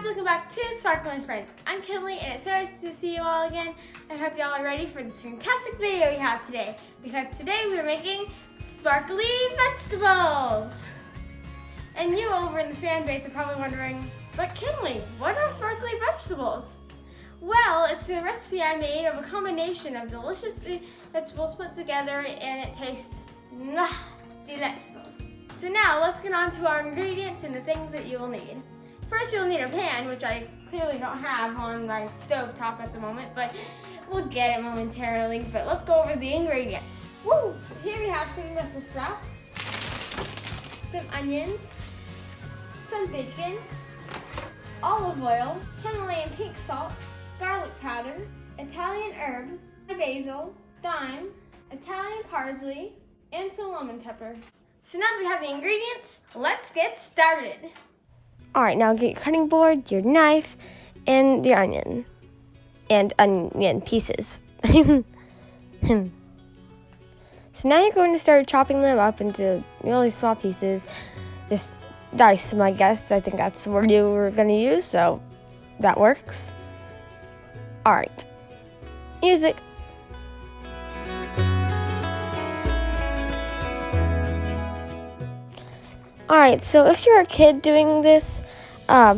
welcome back to Sparkling Friends. I'm Kinley and it's so nice to see you all again. I hope y'all are ready for this fantastic video we have today, because today we're making sparkly vegetables. And you over in the fan base are probably wondering, but Kinley, what are sparkly vegetables? Well, it's a recipe I made of a combination of delicious vegetables put together, and it tastes delightful. So now let's get on to our ingredients and the things that you will need. First, you'll need a pan, which I clearly don't have on my stove top at the moment, but we'll get it momentarily. But let's go over the ingredients. Woo! Here we have some Brussels sprouts, some onions, some bacon, olive oil, Himalayan pink salt, garlic powder, Italian herb, basil, thyme, Italian parsley, and some lemon pepper. So now that we have the ingredients, let's get started. Alright, now get your cutting board, your knife, and your onion. And onion pieces. So now you're going to start chopping them up into really small pieces. Just dice them, I guess. I think that's the word you were going to use, so that works. Alright. Music. Alright, so if you're a kid doing this,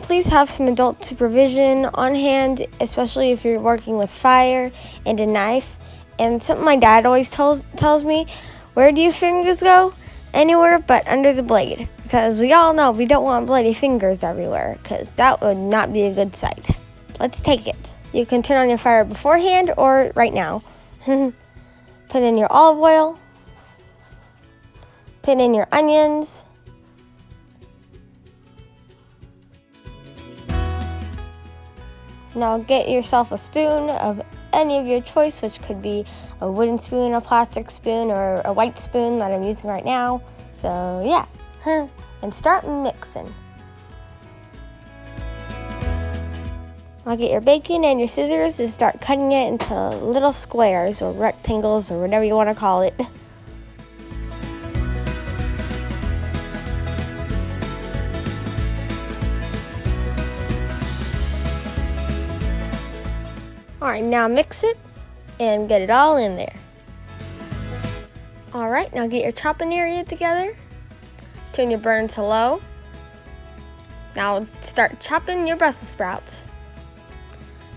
please have some adult supervision on hand, especially if you're working with fire and a knife. And something my dad always tells me, where do your fingers go? Anywhere but under the blade. Because we all know we don't want bloody fingers everywhere, because that would not be a good sight. Let's take it. You can turn on your fire beforehand or right now. Put in your olive oil. Put in your onions. Now get yourself a spoon of any of your choice, which could be a wooden spoon, a plastic spoon, or a white spoon that I'm using right now. So yeah, and start mixing. Now get your bacon and your scissors and start cutting it into little squares or rectangles or whatever you want to call it. Alright, now mix it and get it all in there. Alright, now get your chopping area together. Turn your burn to low. Now start chopping your Brussels sprouts.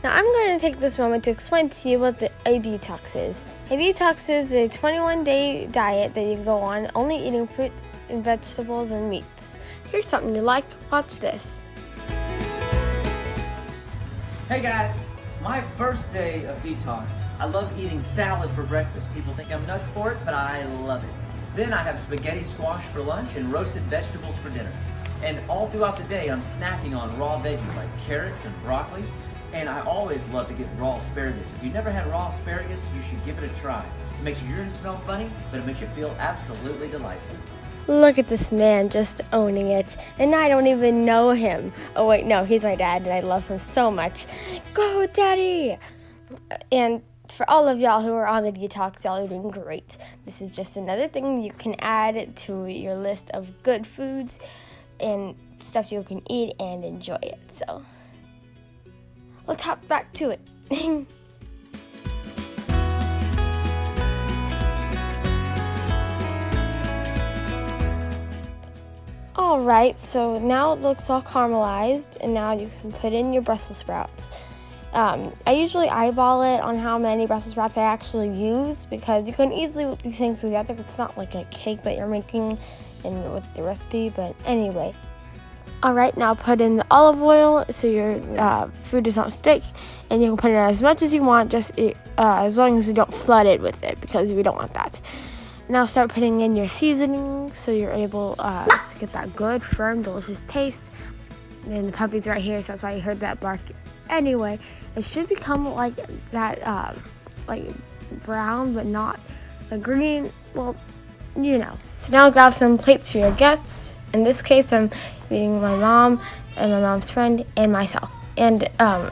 Now I'm going to take this moment to explain to you what a detox is. A detox is a 21-day diet that you go on only eating fruits and vegetables and meats. Here's something you like. Watch this. Hey guys! My first day of detox, I love eating salad for breakfast. People think I'm nuts for it, but I love it. Then I have spaghetti squash for lunch and roasted vegetables for dinner. And all throughout the day, I'm snacking on raw veggies like carrots and broccoli. And I always love to get raw asparagus. If you've never had raw asparagus, you should give it a try. It makes your urine smell funny, but it makes you feel absolutely delightful. Look at this man just owning it, and I don't even know him. Oh wait, no, he's my dad, and I love him so much. Go, Daddy! And for all of y'all who are on the detox, y'all are doing great. This is just another thing you can add to your list of good foods and stuff you can eat and enjoy it. So, let's hop back to it. Alright, so now it looks all caramelized, and now you can put in your Brussels sprouts. I usually eyeball it on how many Brussels sprouts I actually use, because you can easily whip these things together. It's not like a cake that you're making with the recipe, but anyway. Alright, now put in the olive oil so your food does not stick, and you can put in as much as you want, just as long as you don't flood it with it, because we don't want that. Now start putting in your seasoning so you're able to get that good, firm, delicious taste. And the puppy's right here, so that's why you heard that bark. Anyway, it should become like that, like brown, but not the green. Well, you know. So now grab some plates for your guests. In this case, I'm feeding my mom and my mom's friend and myself. And our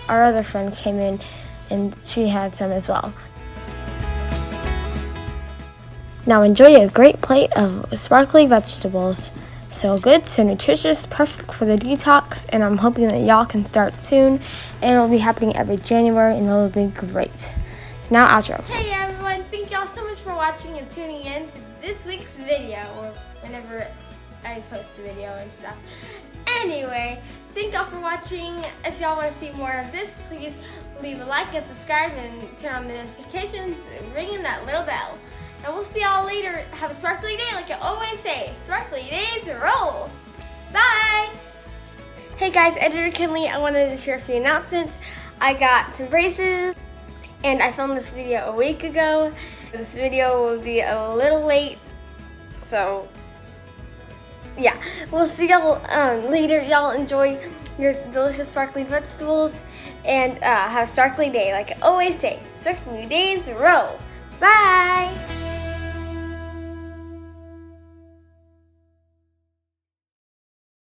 other friend came in, and she had some as well. Now enjoy a great plate of sparkly vegetables. so good, so nutritious, perfect for the detox, and I'm hoping that y'all can start soon, and it'll be happening every January, and it'll be great. So now outro. Hey everyone, thank y'all so much for watching and tuning in to this week's video, or whenever I post a video and stuff. Anyway, thank y'all for watching. If y'all want to see more of this, please leave a like and subscribe and turn on the notifications and ring in that little bell. And we'll see y'all later. Have a sparkly day like I always say. Sparkly days roll. Bye. Hey guys, Editor Kinley. I wanted to share a few announcements. I got some braces and I filmed this video a week ago. This video will be a little late, so yeah, we'll see y'all later. Y'all enjoy your delicious sparkly vegetables and have a sparkly day like I always say. Sparkly days roll. Bye.